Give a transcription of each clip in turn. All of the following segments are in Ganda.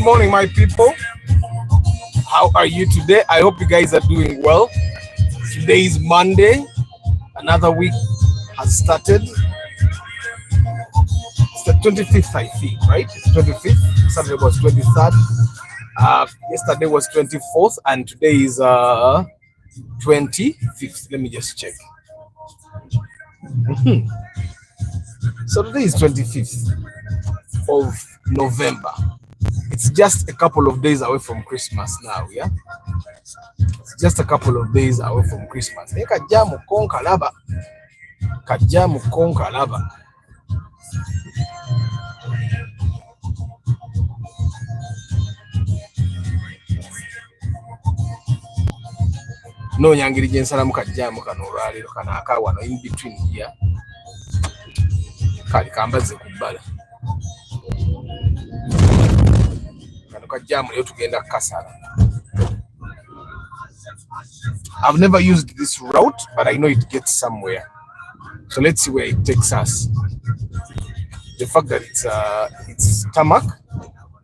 morning, my people. How are you today? I hope you guys are doing well. Today is Monday. Another week has started. It's the 25th, I think, right? It's 25th. Saturday was 23rd. Yesterday was 24th, and today is 25th. Let me just check. So today is 25th of November. It's just a couple of days away from Christmas now, yeah? It's just a couple of days away from Christmas. Kajamu konka laba. No nyangiri jensalamu kajamu kano olwaliro kana akawano in between here. Kali kambaze kubbala. I've never used this route, but I know it gets somewhere. So let's see where it takes us. The fact that it's tarmac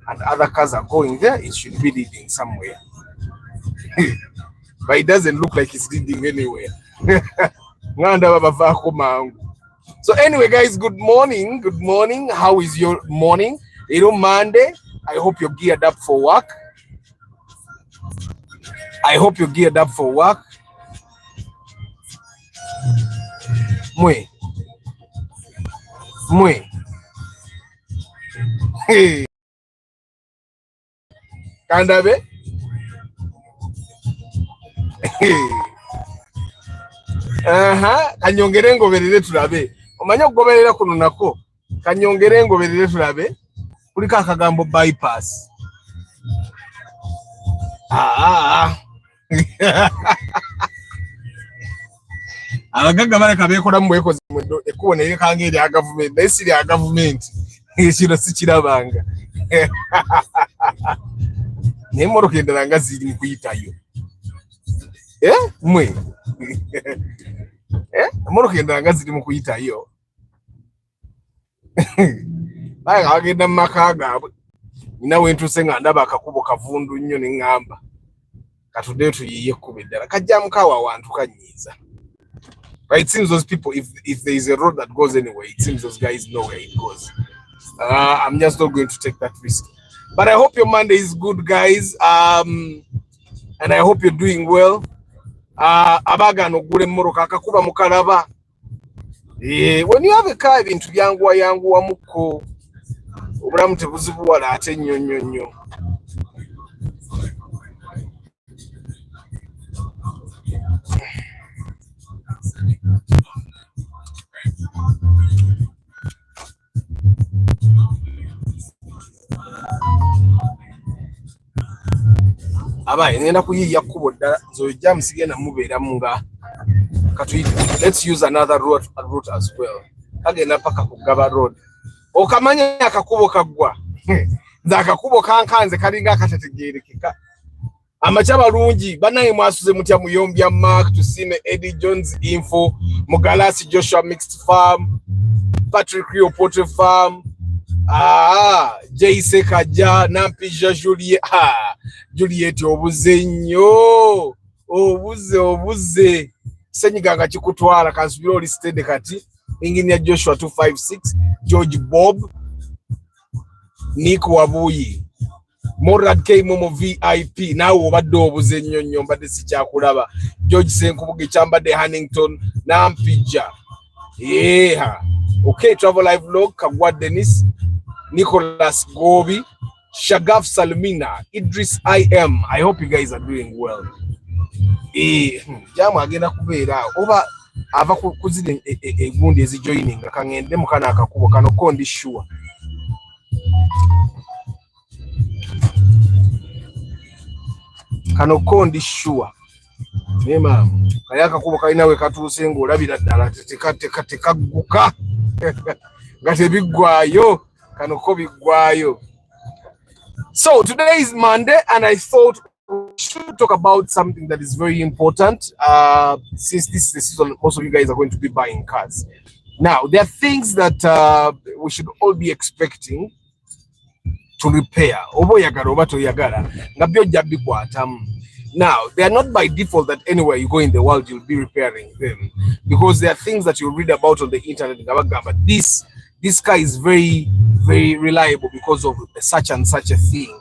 and other cars are going there, it should be leading somewhere. But it doesn't look like it's leading anywhere. So anyway, guys, good morning. Good morning. How is your morning? It's Monday. I hope you're geared up for work. Mwe. Hey. Kandabe. Kanyongere ngoberere tulabe. Omanya okugoberera kuno nako. Kanyongere ngoberere tulabe. Kuli kagambo bypass. Abaganga bareka bekola mu bwekozi mwendo ekubona eri kangeri ya government nesiri ya government ekiro sikirabanga nemoro kendanga ziri mu kuyitayo mwe nemoro kendanga ziri mu kuyitayo baya agenda makaga ina wentu senga ndaba akakubo kavundu nnyo ne ngamba katude tuyiye kubeddala kajjamu kawa wantu kanyiza. Right, it seems those people, if there is a road that goes anywhere, it seems those guys know where it goes. I'm just not going to take that risk. But I hope your Monday is good, guys. And I hope you're doing well. Abaga no gule moroka akakuba mukalaba. When you have a car into yangu muko obulamu tebuzibuwala ate nnyo. Ngenda kuyiya kubo ddala zo jam sigenda mubeera munga katuyite. Let's use another route as well. Kagenda paka kugaba road. Okamanya akakubo kagwa. Nza akakubo kankanze kalinga akatetegerekeka. Amachaba lungi banaye mwasuze mutya muyombya Mark tusime Eddie Jones info Mugalasi Joshua Mixed Farm Patrick Rio Poultry Farm Jayce Kaja Nampija Juliet obuze nnyo obuze senyiganga kikutwala kansubira oli steady kati Engineer Joshua 256 George Bob Nick Wabuyi Morad K Momo VIP nawe obadde obuze nnyo mbadde sikyakulaba George Senkubuge Chambade Hannington Nampija okay Travel Live Log Kagwa Dennis Nicholas Gobi Shagaf Salmina Idris IM. I hope you guys are doing well. Jamu agenda kubeera oba ava kuzide egundi ezijoining akangende mukana akakubo kano kondi sure. Kano kondi sure. Nema kayaka kubo kalina we katuuse ng'olabira ddala tekagguka nga tebigwayo kano ko bigwayo. So today is Monday and I thought we should talk about something that is very important since this is the season most of you guys are going to be buying cars. Now there are things that we should all be expecting to repair. Obo yagala oba toyagala nga byojja bikwatamu. Now, they are not by default that anywhere you go in the world you'll be repairing them, because there are things that you read about on the internet. But this car is very, very reliable because of such and such a thing.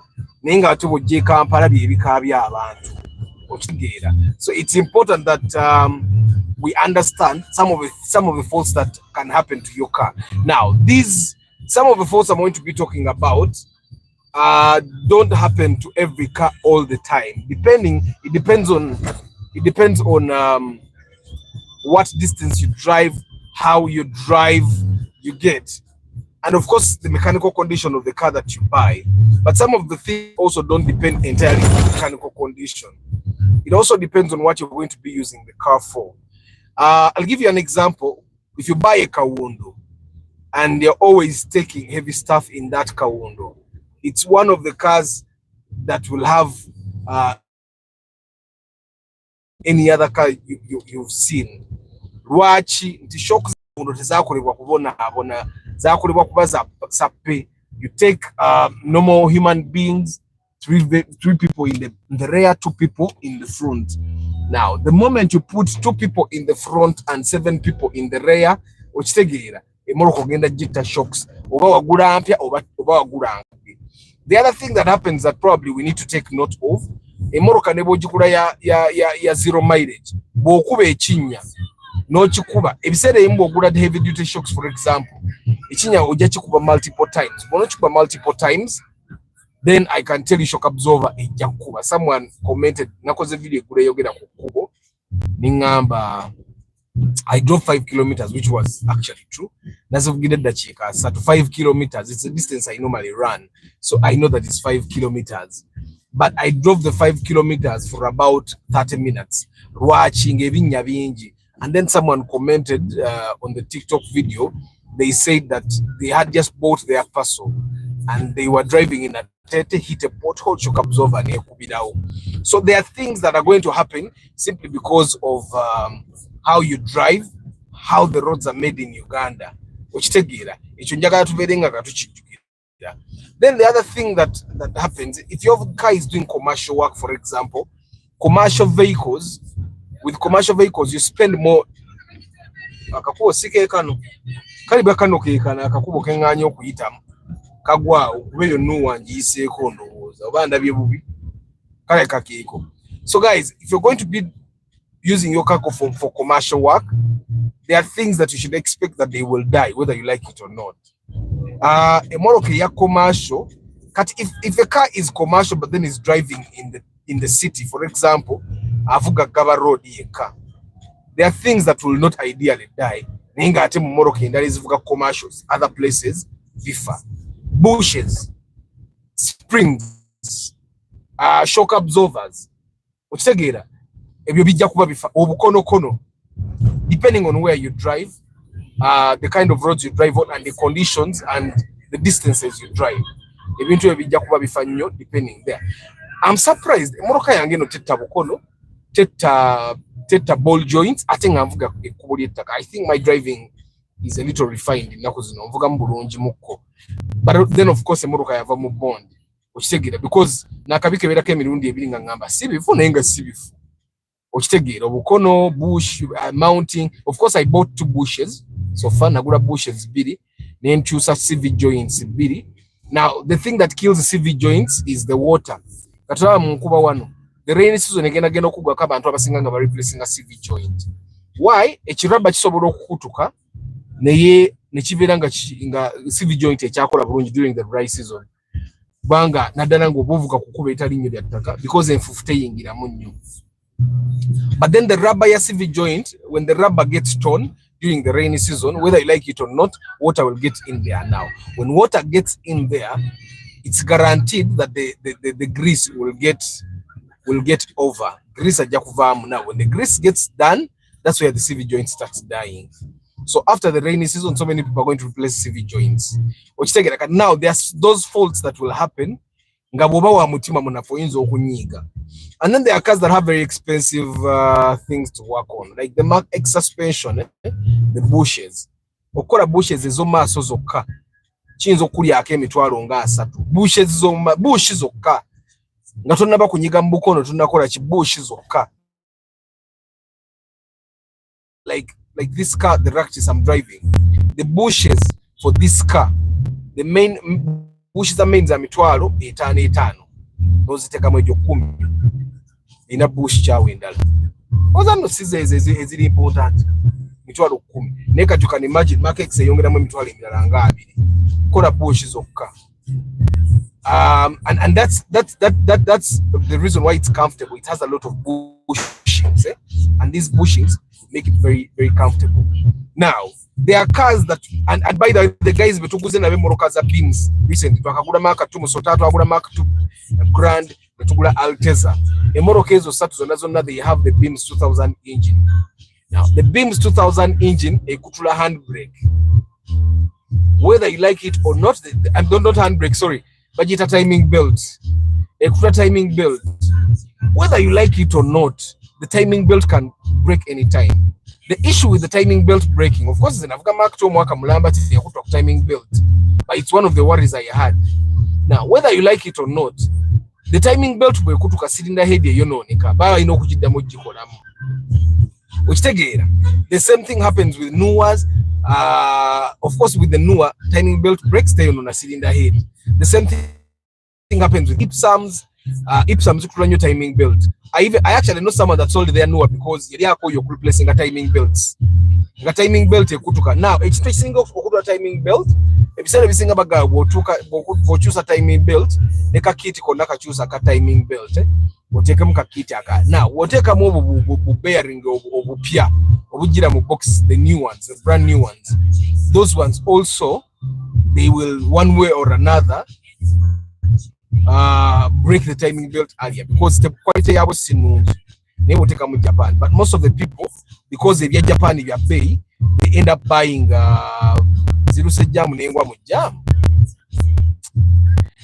So it's important that we understand some of the faults that can happen to your car. Now, some of the faults I'm going to be talking about don't happen to every car all the time. It depends on what distance you drive, how you drive, you get, and of course the mechanical condition of the car that you buy. But some of the things also don't depend entirely on the mechanical condition. It also depends on what you're going to be using the car for. I'll give you an example. If you buy a Kawundo and you're always taking heavy stuff in that Kawundo, it's one of the cars that will have any other car you've seen. Lwaki nti shocks tezakolebwa kubona zakolebwa kuba za pay. You take normal human beings, three people in the rear, 2 people in the front. Now, the moment you put 2 people in the front and 7 people in the rear, okitegeera emmotoka ogenda jetta shocks oba wagula ampya oba wagula ambi. The other thing that happens that probably we need to take note of, emmotoka ne bw'ogigula ya zero mileage, bw'okuba ekinnya n'okikuba ebiseera ebimu bw'ogula heavy duty shocks, for example, ekinnya ojja kikuba multiple times. Bw'onokikuba multiple times, then I can tell you shock absorber ejja kukuba. Someone commented, nakoze video egula eyogera ku kkubo ningamba I drove 5 kilometers, which was actually true. That's 5 kilometers. It's a distance I normally run, so I know that it's 5 kilometers. But I drove the 5 kilometers for about 30 minutes. And then someone commented on the TikTok video. They said that they had just bought their parcel and they were driving in a hit a pothole, shock absorber. So there are things that are going to happen simply because of how you drive, how the roads are made in Uganda. Then the other thing that happens, if your car is doing commercial work, for example, commercial vehicles, with commercial vehicles you spend more. Akakubo sike kano kaliba kano kekana akakubo kenganya okuyitamu kagwa okubeyo nuwanjiseeko ndowooza oba ndabye bubi kale kakeeko. So guys, if you're going to be using your car for commercial work, there are things that you should expect that they will die whether you like it or not. Emoroke ya commercial, if a car is commercial but then is driving in the city, for example, avuga Gaba road yeka, there are things that will not ideally die. Ninga ate mu Moroke endala ezivuga commercials, other places bifa. Bushes, springs, shock absorbers, okitegeera ebyo bijja kuba bifa. Obukonokono, depending on where you drive, the kind of roads you drive on and the conditions and the distances you drive, ebintu ebijja kuba bifa nnyo depending there. I'm surprised emmotoka yange no tetta bukono, tetta ball joints, ate nga nvuga ekkubo ly'ettaka. I think my driving is a little refined ennaku zino, nvuga mu bulungi mukko. But then of course emmotoka yava mu bond, okitegeera, because nakabika ebeerako emirundi ebiri nga ngamba si bifu naye nga si bifu, okitegeera. Obukono, bush, mounting. Of course I bought 2 bushes so far, nagula bushes 2 nenkyusa CV joints 2. Now the thing that kills the CV joints is the water. Katulaba mu nkuba wano, the rainy season egenda okugwako abantu abasinga nga replacing a CV joint. Why? Ekirabba kisobola okukutuka naye nekibeera nga CV joint ekyakola bulungi during the dry season, kubanga naddala ng'obuvuga kukuba etali nnyo lya ttaka, because enfuufu teyingiramu nnyo. But then the rubber ya CV joint, when the rubber gets torn during the rainy season, whether you like it or not, water will get in there. Now when water gets in there, it's guaranteed that the grease will get over. Grease ajja kuvaamu. Now when the grease gets done, that's where the CV joint starts dying. So after the rainy season, so many people are going to replace CV joints. Now there's those faults that will happen. And then there are cars that have very expensive things to work on, like the Mark X suspension, the bushes. Okola bushes ezo maaso zokka. kiyinza okukulyako emitwalo nga 3 bushi zokka nga tonnaba kunyiga mu bukono tonnakola ki bushi zokka. Like this car, the Ractis I'm driving, the bushes for this car, the main bushes are main za mitwalo 5 noziteka mu 10 ina bush chawe endala oza no size eziri important mitwalo 10 neka you can imagine market eyongera mu mitwalo emirala nga 2 kola bush zokka. And that's the reason why it's comfortable. It has a lot of bushings, and these bushings make it very, very comfortable. Now, there are cars that, and by the guys betuguze na bemoroka za beams recently, twakagula maka 2 musotatu agula maka 2 grand betugula Alteza. Emoroka ezo satu zona they have the beams 2000 engine. Now, the beams 2000 engine ekutula handbrake. Whether you like it or not, not handbrake, sorry. Budget timing belt, extra timing belt. Whether you like it or not, the timing belt can break anytime. The issue with the timing belt breaking, of course, is an African mark to mwaka mulamba timing belt, but it's one of the worries I had. Now, whether you like it or not, the timing belt will go to a cylinder head, you know, Nika, but I know which the same thing happens with Nuas. Of course, with the newer timing belt breaks down on a cylinder head. The same thing happens with Ipsams. Ipsams run your timing belt. I actually know someone that sold their newer because you're replacing a timing belts. A timing belt now it's single for timing belt. If you say about go choose a timing belt, they can kit choose a timing belt. We'll take them now. We'll take a move bearing of Pia or box, the new ones, the brand new ones. Those ones also, they will one way or another break the timing belt earlier because the quality I was seeing they will take them with Japan. But most of the people, because if you're Japan, if you pay, they end up buying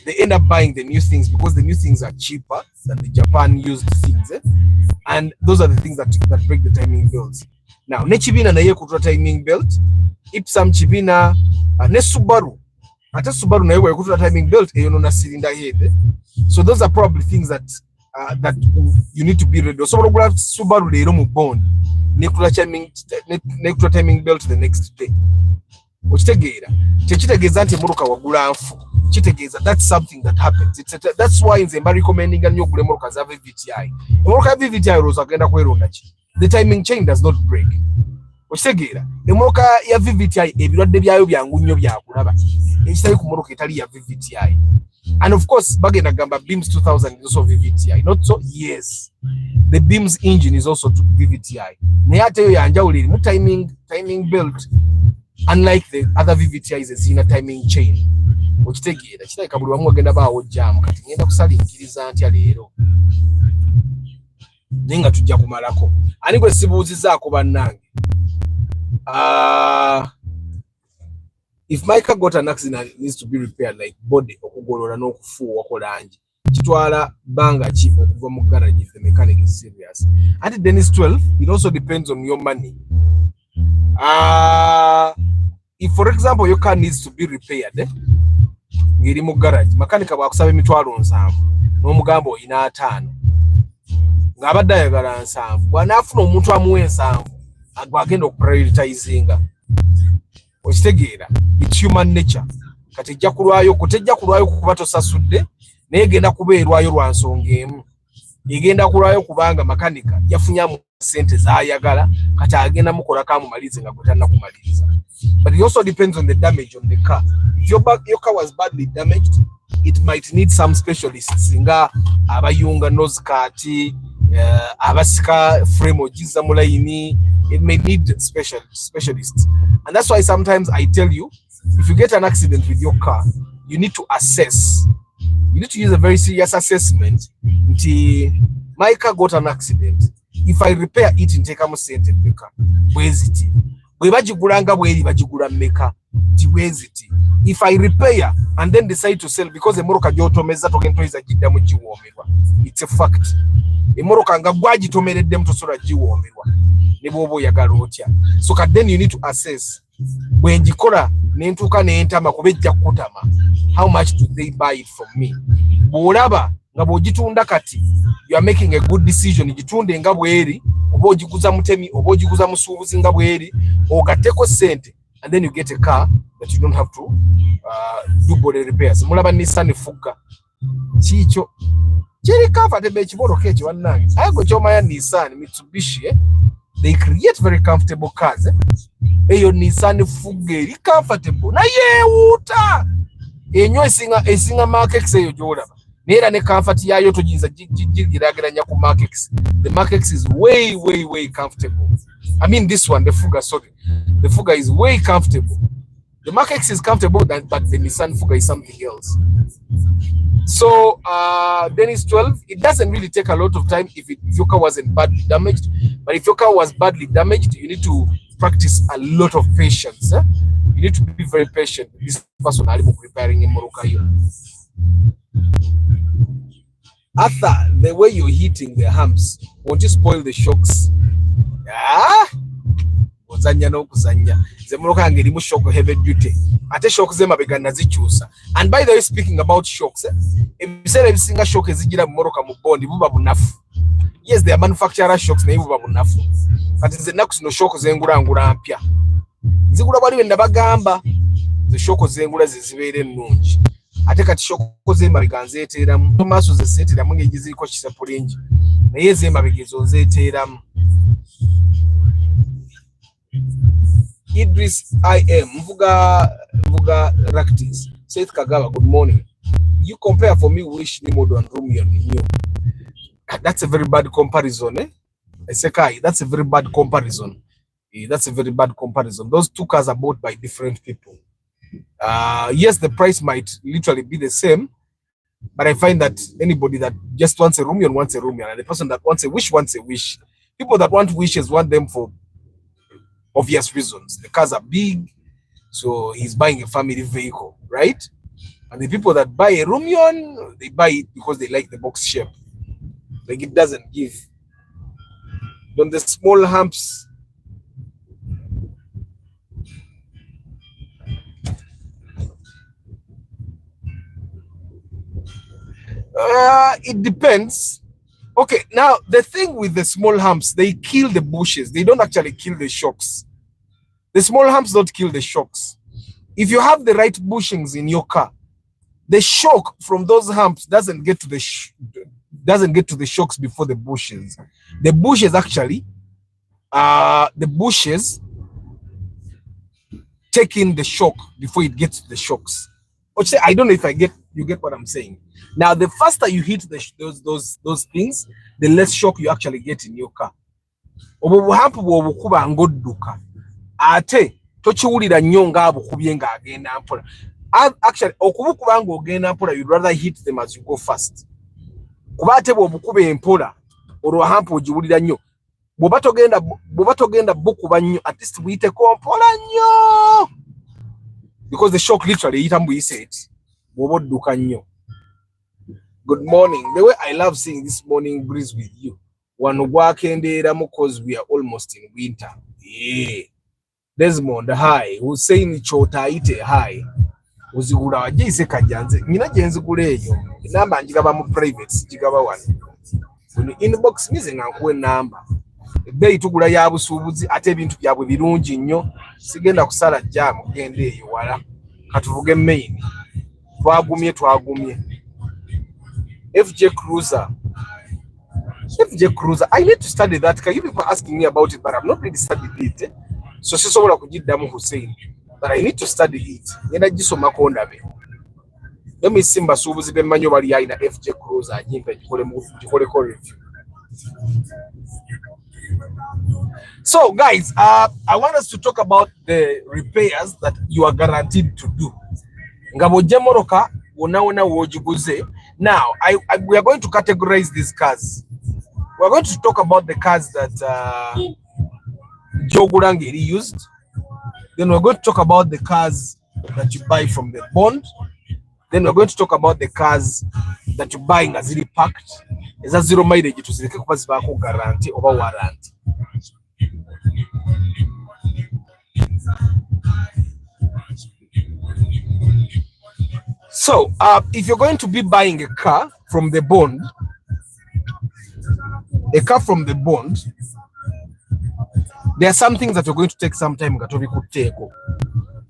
they end up buying the new things because the new things are cheaper than the Japan used things, and those are the things that break the timing belts. Now, nechibina na ye kutoa timing belt, Ipsam chibina, ne Subaru. Ata Subaru na ye kutoa timing belt eyono na cylinder head. So those are probably things that you need to be ready. So Subaru le mu bond. Ne kutoa timing belt the next day. Ochitegeera tekitegeeza nti emmotoka wagula nfu kitegeeza that's something that happens. That's why nze mba recommending nnyo ogula emmotoka za VVTI. Emmotoka ya VVTI olowooza agenda kweronda ki? The timing chain does not break. Okitegeera emmotoka ya VVTI ebirwadde byayo byangu nnyo byakulaba ekitali ku mmotoka etali ya VVTI. And of course bagenda gamba beams 2000 is also VVTI. Not so, yes, the beams engine is also VVTI. Naye ate yo yanjawulo erimu timing belt. Unlike the other VVTIs in a timing chain. Okitegeera kirabika buli wamu agenda baawo jam kati ngenda kusalinkiriza ntya leero ninga tujja kumalako ani gwe sibuuzizaako bannange. If my car got an accident, it needs to be repaired, like body okugolola n'okufuuwa kolangi kitwala banga ki okuva mu garage if the mechanic is serious. And then it's 12. It also depends on your money. If for example your car needs to be repaired, ngiri mu garage makanika bwakusaba emitwalo 7 n'omugamba oyina 5 ng'abadde ayagala 7 bw'anaafuna omuntu amuwa 7 agenda okuprioritizinga. Okitegeera it's human nature. Kati ejja kulwayo kuba tosasudde naye egenda kubeerwayo lwa nsonga emu. Egenda kulwayo kubanga makanika yafunyamu sente z'ayagala kati agenda mukola kamumalize nga gwe tannakumaliriza. But it also depends on the damage on the car. If your car was badly damaged, it might need some specialists nga abayunga nose kati, abasika frame ogiza mu layini. It may need specialists. And that's why sometimes I tell you, if you get an accident with your car, you need to assess. You need to use a very serious assessment. My car got an accident. If I repair it in Tekamu Center, where is it? If I repair and then decide to sell because the Moroka Jotomeza token is a Gidamu Jiwomiwa, it's a fact. A Moroka Gwaji tomered them to Sora Jiwomiwa. So then you need to assess bwe njikola nentuuka nentama kuba ejja kukutama, how much do they buy it from me? Bw'olaba nga bw'ogitunda kati you are making a good decision, gitunde nga bweri, oba ogiguza mutemi oba ogiguza musuubuzi nga bweri, ogatteko ssente, and then you get a car that you don't have to do body repairs. Mulaba Nissan Fuga kiikyo kiri comfortable ekiboloka ekyo wannange. Aye gwe kyomanya Nissan Mitsubishi they create very comfortable cars. Eyo Nissan Fuga eri comfortable naye ewuuta enyo esinga Mark X eyo gy'olaba, neera ne comfort yayo toginza giraageranya ku Mark X. The Mark X is way comfortable. I mean this one, the Fuga, sorry. The Fuga is way comfortable. The Mark X is comfortable, but the Nissan Fuga is something else. So then it's 12. It doesn't really take a lot of time if your car wasn't badly damaged. But if your car was badly damaged, you need to practice a lot of patience. You need to be very patient. This person is preparing in Morocco. After the way you're hitting the humps, won't you spoil the shocks? Yeah. Ozanya no kuzanya. Ze Morocco ngerimu shock heavy duty. Ate shock ze mabega nazikyusa. And by the way, speaking about shocks, ebisera ebisinga shock ezigira mu Morocco mu bondi buba bunafu. Yes, they are manufacturer shocks naye buba bunafu. Kati ze naku sino shock zengula mpya. Zigula bali wenda bagamba ze shock zengula zizibeere ennungi. Ate kati shock ze mabega nzeeteramu. Maaso ze seeteramu ng'egiziriko kisapulingi. Naye ze mabega ezo nzeeteramu. Idris IM Mvuga Raktis Seth Kagaba, good morning. You compare for me Wish Nimodo and Romeo New. That's a very bad comparison, eh? Sekai, that's a very bad comparison. That's a very bad comparison. Those two cars are bought by different people. Yes, the price might literally be the same, but I find that anybody that just wants a Romeo wants a Romeo, and the person that wants a Wish wants a Wish. People that want Wishes want them for obvious reasons. The cars are big, so he's buying a family vehicle, right? And the people that buy a Romeo, they buy it because they like the box shape. Like it doesn't give. On the small humps, it depends. Okay, now the thing with the small humps, they kill the bushes. They don't actually kill the shocks. The small humps don't kill the shocks. If you have the right bushings in your car, the shock from those humps doesn't get to the shocks before the bushes. The bushes actually, take in the shock before it gets to the shocks. I don't know if you get what I'm saying. Now, the faster you hit those things, the less shock you actually get in your car. Ate tochiwulira nnyo ng'abukubye ng'agenda mpola. Actually, okubukuba ng'ogenda mpola, you'd rather hit them as you go fast. Kuba ate bw'obukuba empola olwo hampu ogiwulira nnyo. Bw'oba togenda bukuba nnyo, at least buyiteko mpola nnyo. Because the shock literally yita mbuyise eti bw'oba odduka nnyo. Good morning. The way I love seeing this morning breeze with you. Wano gwakendeeramu cause we are almost in winter. Yeah. Desmond, hi. Hussein Chotaite, hi. Uzigula wajise kajanze. Mina jenzigula eyo. Namba njigaba mu private, njigaba wano. When inbox mize ngankuwe namba. Bei tugula ya busubuzi ate ebintu byabwe birungi nnyo. Sigenda kusala jamu gende eyo wala. Katuvuge main. Twagumye. FJ Cruiser. I need to study that. Can you people asking me about it, but I've not really studied it. So sisobola kujiddamu Hussein, but I need to study it. Ngenda gisoma kondabe. Let me simba subuzi bemanyo bali aina FJ Cruiser ajimpe jikole review. So guys, I want us to talk about the repairs that you are guaranteed to do. Ngabojja Moroka wona wojiguze. Now, we are going to categorize these cars. We are going to talk about the cars that Joe Gurangeri used. Then we're going to talk about the cars that you buy from the bond. Then we're going to talk about the cars that you're buying as really packed. Is a zero mileage to the guarantee over warranty. So if you're going to be buying a car from the bond, there are some things that you're going to take some time could take.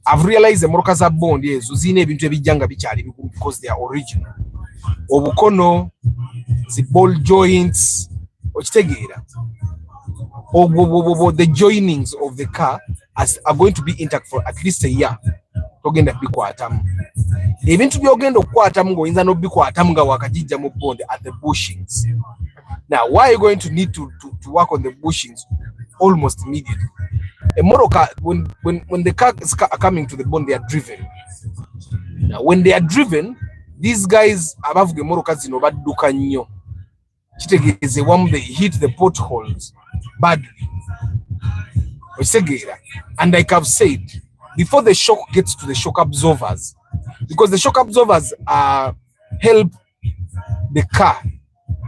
I've realized the motoka za bond yezo zine ebintu ebijjanga bikyali bikulu because they are original. Obukono, the ball joints, okitegeera. The joinings of the car are going to be intact for at least a year. Togenda bikwatamu. Ebintu byogenda okukwatamu ng'oyinza n'obikwatamu nga wakajijja mu bond at the bushings. Now, why are you going to need to work on the bushings almost immediately? A motoka, when the cars are coming to the bond, they are driven. Now, when they are driven, these guys above the motoka zino badduka nnyo. Kitegeeze one they hit the potholes badly. And like I've said, before the shock gets to the shock absorbers, because the shock absorbers help the car,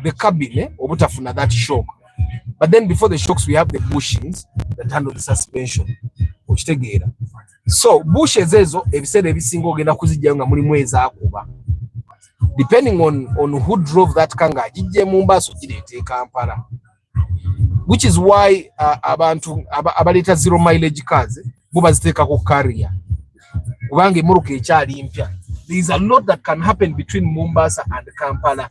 the cabin, obutafuna that shock. But then before the shocks, we have the bushings that handle the suspension. So bushes ezo ebiseera ebisinga ogenda kuzijjayo nga mulimu ezaakuba. Depending on who drove that car nga agijje mu Mbaaso gireeta e Kampala. Which is why abantu abaleeta zero mileage cars bo baziteeka ku carrier. Kubanga emmoroka ekyali mpya. There is a lot that can happen between Mombasa and Kampala.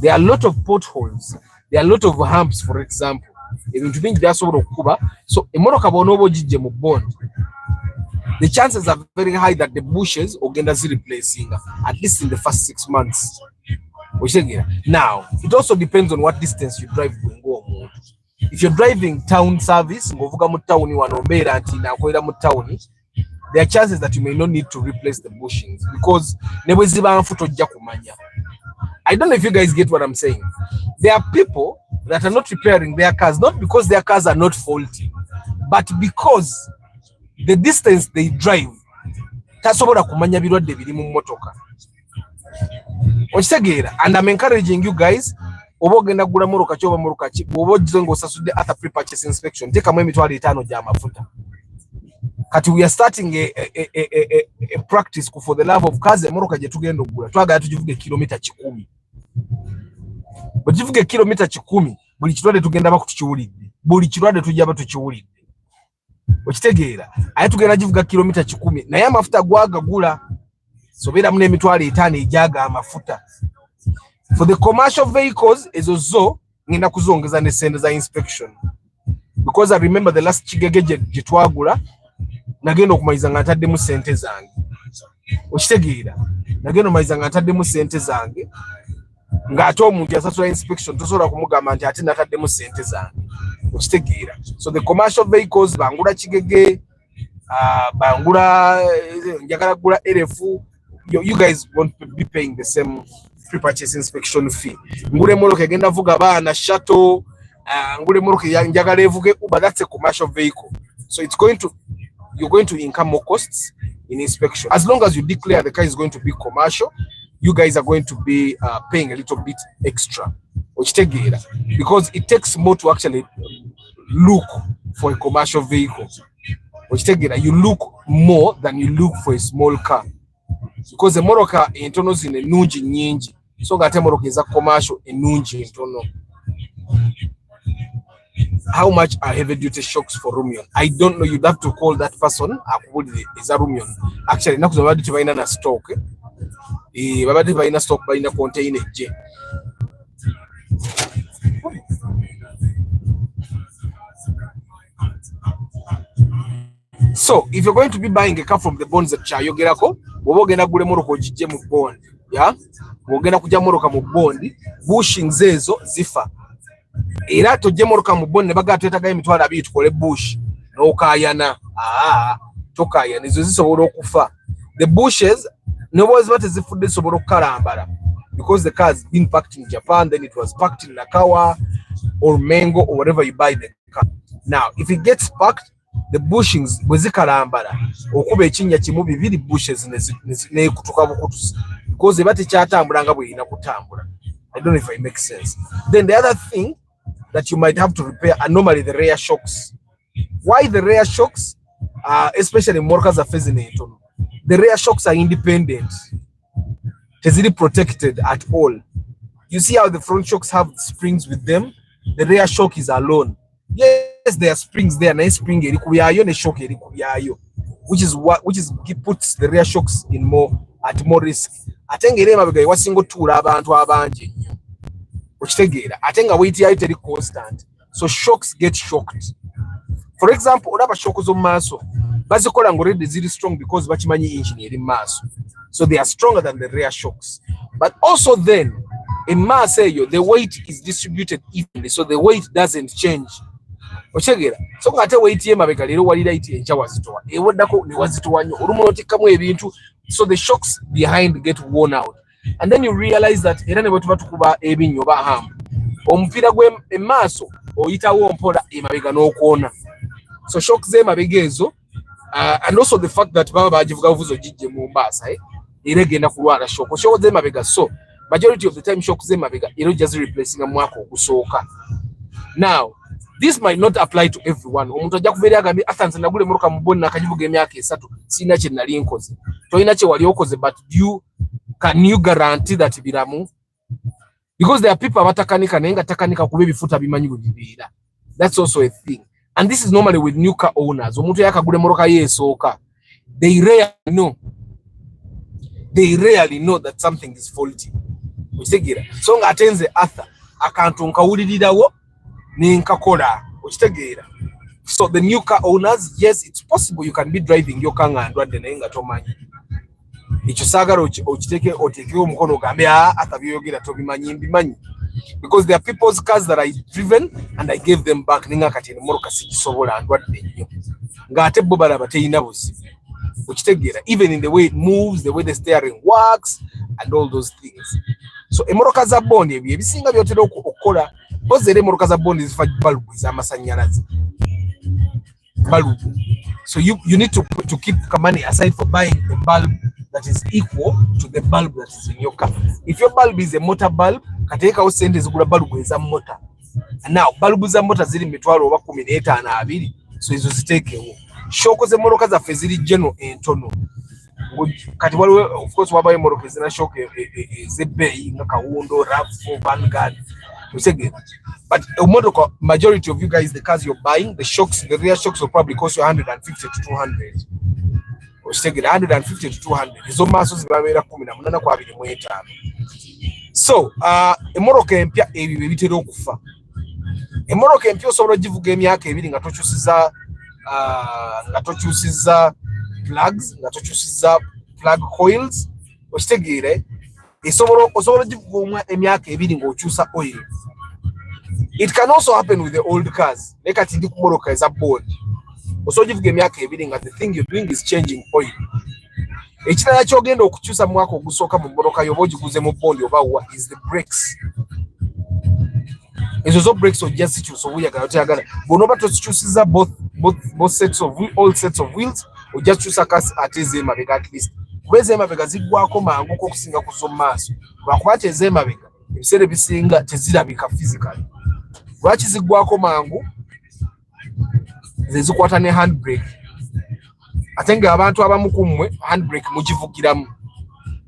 There are a lot of potholes. There are a lot of humps, for example. Ebintu bingi byasobola okukuba. So emmoroka bw'onooba ogijje mu bond, the chances are very high that the bushes ogenda zireplacing at least in the first 6 months. Now, it also depends on what distance you drive going on. If you're driving town service, there are chances that you may not need to replace the bushings because I don't know if you guys get what I'm saying. There are people that are not repairing their cars, not because their cars are not faulty, but because the distance they drive tasobola kumanya birwadde biri mu motoka. And I'm encouraging you guys, oba ogenda kugula moroka ki oba moroka ki, bw'oba ogize ng'osasudde after pre-purchase inspection, teekamu emitwalo 5 gy'amafuta. Kati we are starting a practice for the love of cars. Moroka gye tugenda okugula twagala tugivuge kilomita 10. Bwe tuvuge kilomita 10, buli kirwadde tugenda bakutukiwulidde. Buli kirwadde tujja batukiwulidde. Okitegeera, aye tugenda givuga kilomita 10 naye amafuta gwagagula sobeera mu n'emitwalo 5 egyaga amafuta. For the commercial vehicles ezo zo ngenda kuzongeza ne sente za inspection, because I remember the last kigege gye twagula nagenda okumaliza nga ntaddemu sente zange. Okitegeera, nagenda omaliza nga ntaddemu sente zange ng'ate omuntu yasasula inspection tosobola kumugamba nti ate nataddemu sente zange. Okitegeera. So the commercial vehicles bangula kigege, bangula njagala kugula erefu, you guys won't be paying the same pre-purchase inspection fee. Ngule moroka egenda vuga baana shuttle, ngule moroka njagala evuge Uber, that's a commercial vehicle. So you're going to incur more costs in inspection. As long as you declare the car is going to be commercial, you guys are going to be paying a little bit extra. Because it takes more to actually look for a commercial vehicle. You look more than you look for a small car. Because the moroka entono zine nungi nyingi. So ngate moroka is a commercial enungi entono. How much are heavy duty shocks for Rumion? I don't know. You'd have to call that person. Is a Rumion. Actually, not to buy in a stock. Babadi buy in a stock, buy in a container. So, if you're going to be buying a car from the bonds that you get a call, we're going to go to Morocco Jim bond. Yeah, we're going to go to Morocco bond, bushing zezo zifa. Era tojje moroka mu bonne baga twetaga emitwalo 2 tukole bush n'okayana tokayana izo zisobola okufa. The bushes nobozi bate zifudde sobola okukalambala because the car has been packed in Japan, then it was packed in Nakawa or Mango or whatever you buy the car. Now if it gets packed, the bushings bwe zikalambala okuba ekinnya kimu bibiri bushes ne kutuka bukutusi because ebate kyatambula nga bwe ina kutambula. I don't know if it makes sense. Then the other thing that you might have to repair are normally the rear shocks. Why the rear shocks? Especially in Morocco's affairs in it. The rear shocks are independent. teziri protected at all. You see how the front shocks have springs with them? The rear shock is alone. Yes, there are springs there, nice spring eri kubyayo ne shock eri kubyayo, which puts the rear shocks in more risk. Ate ngere emabega ewasinga otuula abantu abangi nnyo. Okitegeera ate nga weight yayo teri constant, so shocks get shocked. For example, olaba shock zo maaso bazikola ngo already ziri strong because bakimanyi engine eri maaso, so they are stronger than the rear shocks. But also then in mass eyo the weight is distributed evenly, so the weight doesn't change. Okitegeera so ngate weight ye mabega lero walira iti encha wazitowa ewoddako ne wazitowa nnyo olumu otikamu ebintu, so the shocks behind get worn out, and then you realize that era ne bwetuba tukuba ebinyo bahamu omupiira gwe emaaso oyitawo mpola emabega n'okwona. So shocks emabega ezo and also the fact that baba bajivuga vuzo jijje mu mbasa era genda kulwala shock emabega, so majority of the time shocks emabega ero just replacing amwako ogusooka. Now this might not apply to everyone. Omuntu ajja kubeera agambe asanze nagule muruka mu bonna akajivuga emyaka 3 sina kye nali nkoze. Toyina kye wali okoze, but can you guarantee that biramu? Because there are people abatakanika naye nga takanika kuba ebifuta bimanyi bwe bibeera. That's also a thing. And this is normally with new car owners. Omuntu yakagule muruka yeesooka, they rarely know that something is faulty. Okitegeera so nga atenze Arthur akantu nkawulirirawo ninkakola. Okitegeera so the new car owners, yes, it's possible you can be driving your car nga ndwadde naye nga tomanyi ekyo saagala okiteke otekewo omukono ogambe Arthur byogera tobimanyi mbimanyi, because there are people's cars that I driven and I gave them back ninga kati mmotoka sikisobola ndwadde nnyo nga ate bo balaba teyina buzibu. Okitegeera even in the way it moves, the way the steering works and all those things. So emmotoka za bondi ebyo ebisinga byotera okukola boze ere emmotoka za bondi zifa balubu z'amasanyalaze balubu. So you need to keep money aside for buying a bulb that is equal to the bulb that is in your car. If your bulb is a motor bulb, kateekawo sente zigula balubu eza mota. And now balubu za mota ziri mitwalo oba 15-20, so ezo ziteekewo. Shock z'emmotoka zaffe ziri general entono. Kati waliwo of course wabayo emmotoka ezina shock ez'ebbeeyi nga Kawundo, RAV4, Vanguard. But a majority of you guys, the cars you're buying, the rear shocks will probably cost you 150 to 200. Or take it 150 to 200. Izo maso zibabeera 18 kwa 25. So, emmotoka empya ebyo bitera okufa. Emmotoka empya osobola givuga emyaka 2 nga tokyusiza plugs, nga tokyusiza plug coils. Okitegeere osobola givuga emyaka 2 ng'okyusa oil. It can also happen with the old cars. Nekati ndi kumoroka eza board. Osobola givuga emyaka 2 nga the thing you're doing is changing oil. Ekirala kyogenda okukyusa mu mwaka ogusooka mu mmoroka yoba ogiguze mu bondi oba wa is the brakes. Ezo zo brakes ojja sikyusa obuyagala otayagala. Bw'onoba tozikyusiza both sets of all sets of wheels ojja kukyusa kasi ate ez'emabega at least. Kuba ez'emabega ziggwako mangu okusinga ku zo maaso. Lwakuba ate ez'emabega ebiseera ebisinga tezirabika physically. Lwaki ziggwako mangu? Ze zikwata ne handbrake. Ate nga abantu abamu ku mmwe handbrake mugivugiramu.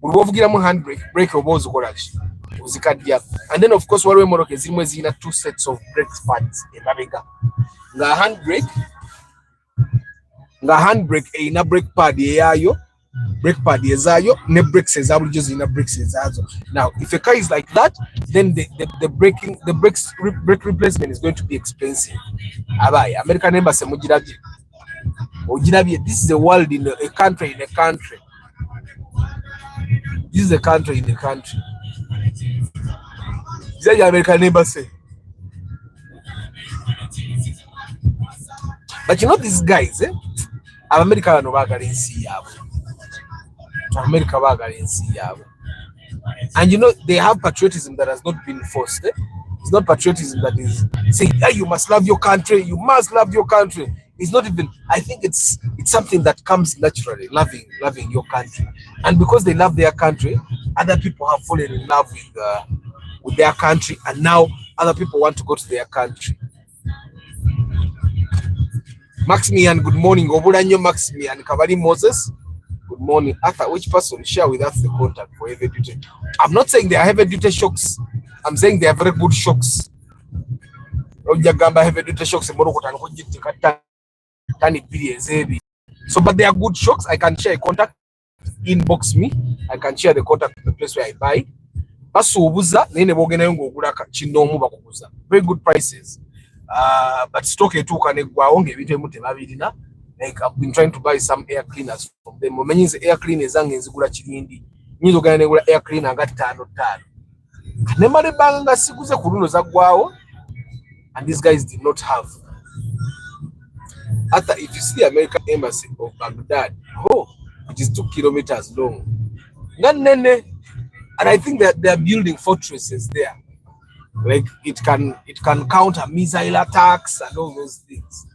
Buli bw'ovugiramu handbrake, brake oba ozikola ki? Ozikadya. And then of course waliwo emmotoka ezirimu ezirina 2 sets of brake pads emabega. Nga handbrake erina brake pad eyaayo, brake pad ezaayo, ne brakes eza bulijjo zirina brakes ezaazo. Now, if a car is like that, then the brake replacement is going to be expensive. Abaye, American Embassy mugirabye. Ogirabye, this is a world in a country in a country. This is a country in a country. Is that the American Embassy? But you know these guys, America no bagala ensi yaabwe. America bagala ensi yaabwe. And you know they have patriotism that has not been forced. It's not patriotism that is saying, hey, you must love your country, you must love your country. It's not even, I think it's something that comes naturally, loving your country. And because they love their country, other people have fallen in love with their country, and now other people want to go to their country. Maximian, good morning. Obulanyo Maximian, Kabali Moses, good morning. Arthur, which person? Share with us the contact for heavy duty. I'm not saying they are heavy duty shocks. I'm saying they are very good shocks. Heavy duty shocks. So, but they are good shocks. I can share a contact. Inbox me. I can share the contact of the place where I buy. Very good prices. But stock a like I've been trying to buy some air cleaners from them. Means air cleaners and air cleaner and these guys did not have. After, if you see the American embassy of Baghdad, it is 2 kilometers long. And I think that they're building fortresses there. Like it can counter missile attacks and all those things.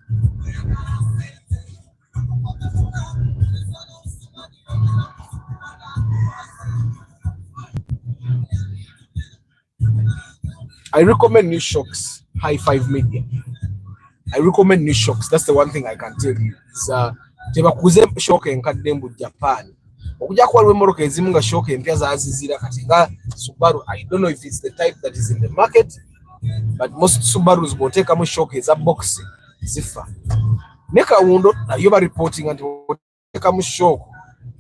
I recommend New Shocks, High Five Media. I recommend New Shocks. That's the one thing I can tell you. It's tebakuze shock enkadde Japan. Okuja kwa Morocco ezimunga shock empya za azizira katinga Subaru. I don't know if it's the type that is in the market, but most Subarus will take a shock as a box zifa. Neka wundo na yoba reporting and take a shock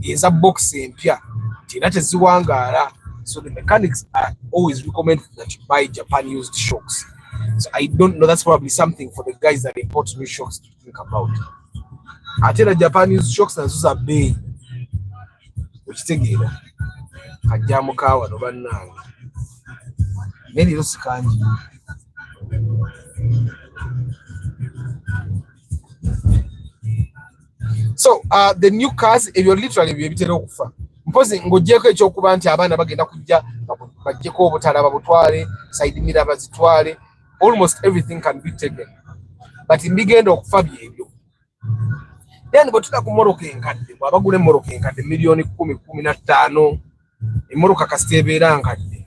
is a box empya. Tinate ziwangara. So the mechanics are always recommend that you buy Japan used shocks. So I don't know, that's probably something for the guys that import new shocks to think about. I tell the Japan used shocks and those are big. Which thing Kajamukawa no banana. Many those kanji. So the new cars, if you're literally able to offer. Mpozi ngojeko ekyokuba nti abaana bagenda kujja bajjeko obutala babutwale side mirror bazitwale, almost everything can be taken, but mbigenda okufa byebyo. Then botula ku Morocco enkadde bwabagule Morocco enkadde milioni 10-15 emoroka kasitebeera nkadde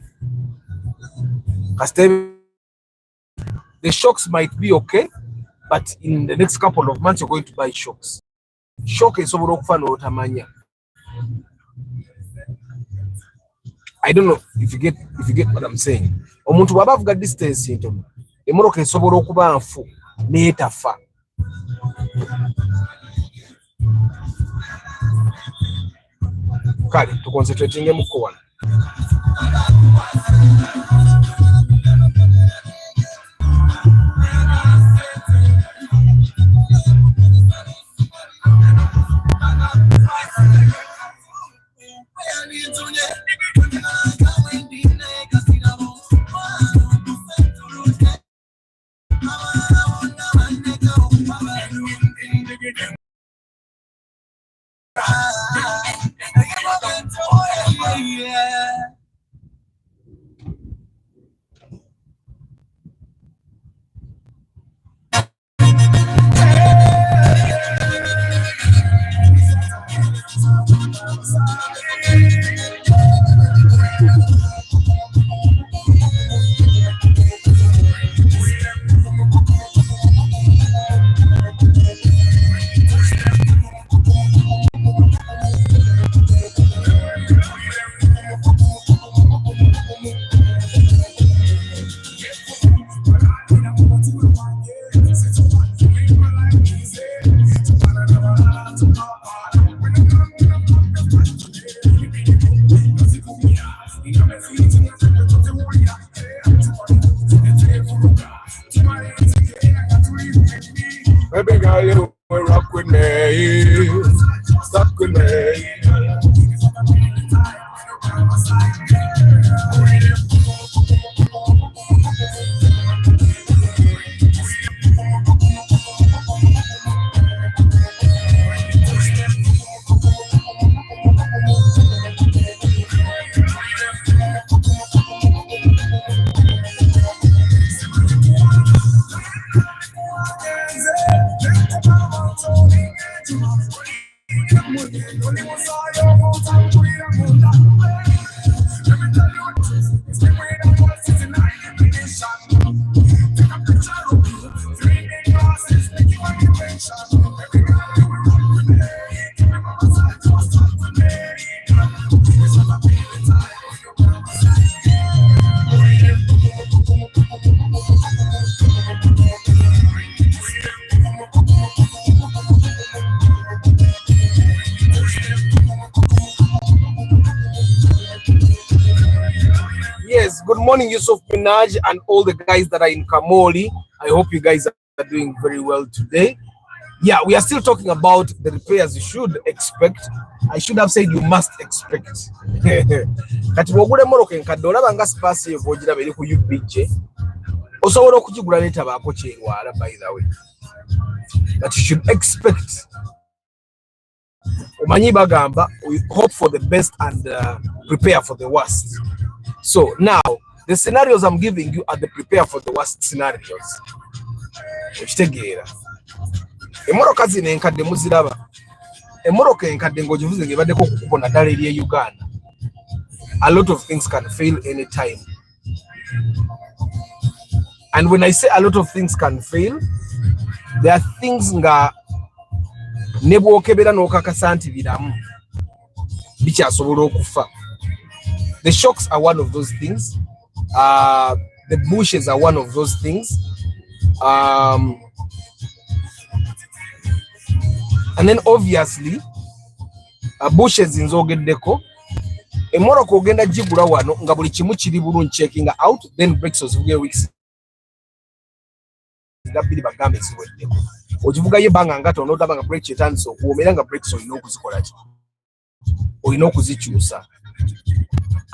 the shocks might be okay, but in the next couple of months you're going to buy shocks. Shock esobola okufa n'otamanya. I don't know if you get what I'm saying. Omuntu bwaba avuga distance ntono emoroka esobola okuba nfu n'etafa. Kale tuconcentrating mu kowana. Baby girl, you will rock with me, stuck with me. morning, Yusuf Minaj, and all the guys that are in Kamoli. I hope you guys are doing very well today. Yeah, we are still talking about the repairs you should expect. I should have said you must expect. Kati bwogula moroka enkadde olaba nga space yo bw'ogira beri ku UBJ osobola okugigula n'etabaako kyerwala, by the way. But you should expect. Omanyi bagamba, we hope for the best and prepare for the worst. So now, the scenarios I'm giving you are the prepare for the worst scenarios. Okitegeera. Emoroka zino enkadde muziraba. Emoroka enkadde ng'ogivuze ng'ebaddeko okukubona ddala eri Uganda. A lot of things can fail anytime. And when I say a lot of things can fail, there are things nga ne bw'okebera n'okakasa nti biramu bikyasobola okufa. The shocks are one of those things. The bushes are one of those things. And then obviously, bushes nzogeddeko. Emoroka ogenda gigula wano nga buli kimu kiri bulungi checking out, then brakes ozivuge weeks. Ngabiri bagambe ziweddeko. Ogivuga ye banga ngato onodaba nga brake etandise okuwomera nga brakes olina okuzikola ki? Olina okuzikyusa.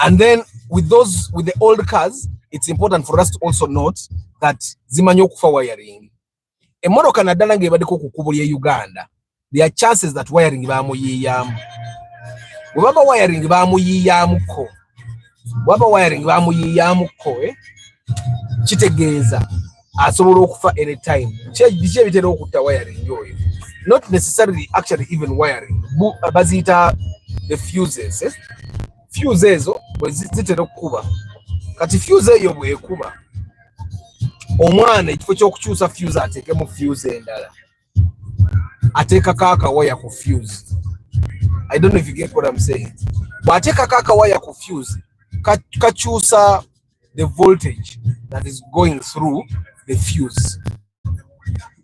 And then with the old cars, it's important for us to also note that zimanyi okufa wiring. Emoroka naddala ng'ebaddeko okukubulya Uganda, there are chances that wiring baamuyiiyamu. Bwebaba wiring baamuyiiyamuko, kitegeeza asobola okufa anytime. Biki ebitera okutta wiring oyo? Not necessarily actually even wiring. Baziyita the fuses. Fuse ezo bwe zitera okukuba. Kati fuse eyo bw'ekuba, omwana ekifo ky'okukyusa fuse ateekemu fuse endala. Ateekako akawaya ku fuse. I don't know if you get what I'm saying. Bw'ateekako akawaya ku fuse, kakyusa the voltage that is going through the fuse.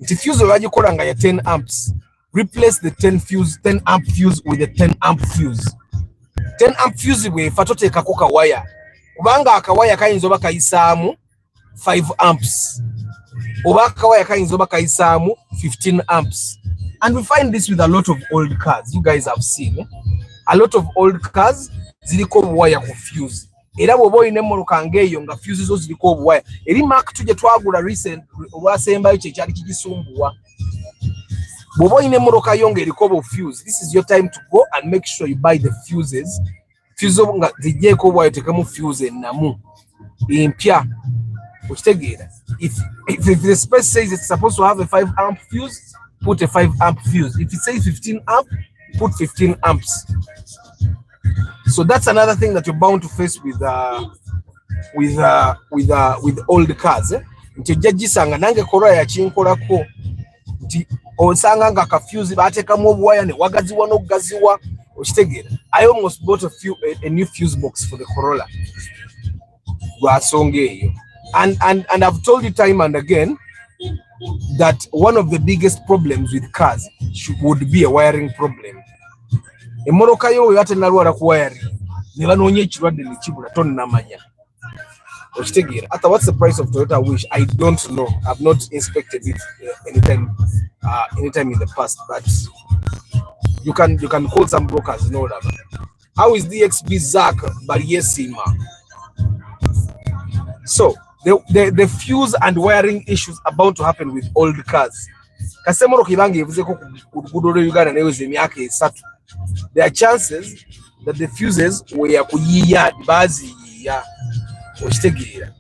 Nti fuse bagikola nga ya 10 amps. Replace the 10 amp fuse with the 10 amp fuse. 10 amp fuse bwefa toteekako kawaya. Kubanga akawaya kayinza oba kayisaamu 5 amps. Oba akawaya kayinza oba kayisaamu 15 amps. And we find this with a lot of old cars. You guys have seen a lot of old cars ziliko obuwaya ku fuse. Era bw'oba olina emmoloka ng'eyo nga fuse zo ziliko obuwaya. Eri Mark tuje twagula recent olwasembayo kye kyali kigisumbuwa. Bw'oba olina emmoloka yo ng'eriko obu fuse, this is your time to go and make sure you buy the fuses. Fuse nga zijjeeko obuwaya oteekemu fuse ennamu empya. Okitegeera. If the space says it's supposed to have a 5 amp fuse, put a 5 amp fuse. If it says 15 amp, put 15 amps. So that's another thing that you're bound to face with old cars. Nti ojja gisanga nange Corolla yakinkolako nti osanga nga kafuse bateekamu obuwaya ne wagaziwa n'okugaziwa. Okitegeera. I almost bought a new fuse box for the Corolla. Lwasonga eyo. And I've told you time and again that one of the biggest problems with cars would be a wiring problem. Emoroka yo yate nalwala ku wiring ne banoonya ekirwadde ne kibula tonnamanya. Okitegeera. Ata what's the price of Toyota Wish? I don't know. I've not inspected it anytime in the past, but you can call some brokers, you know that. How is DXB Zach Bariesima? So the fuse and wiring issues are bound to happen with old cars. Kasemoro kibange yevuzeko ku luguudo lwa Uganda neweze emyaka 3. There are chances that the fuses were kuyiya baziyiya. Okitegeera.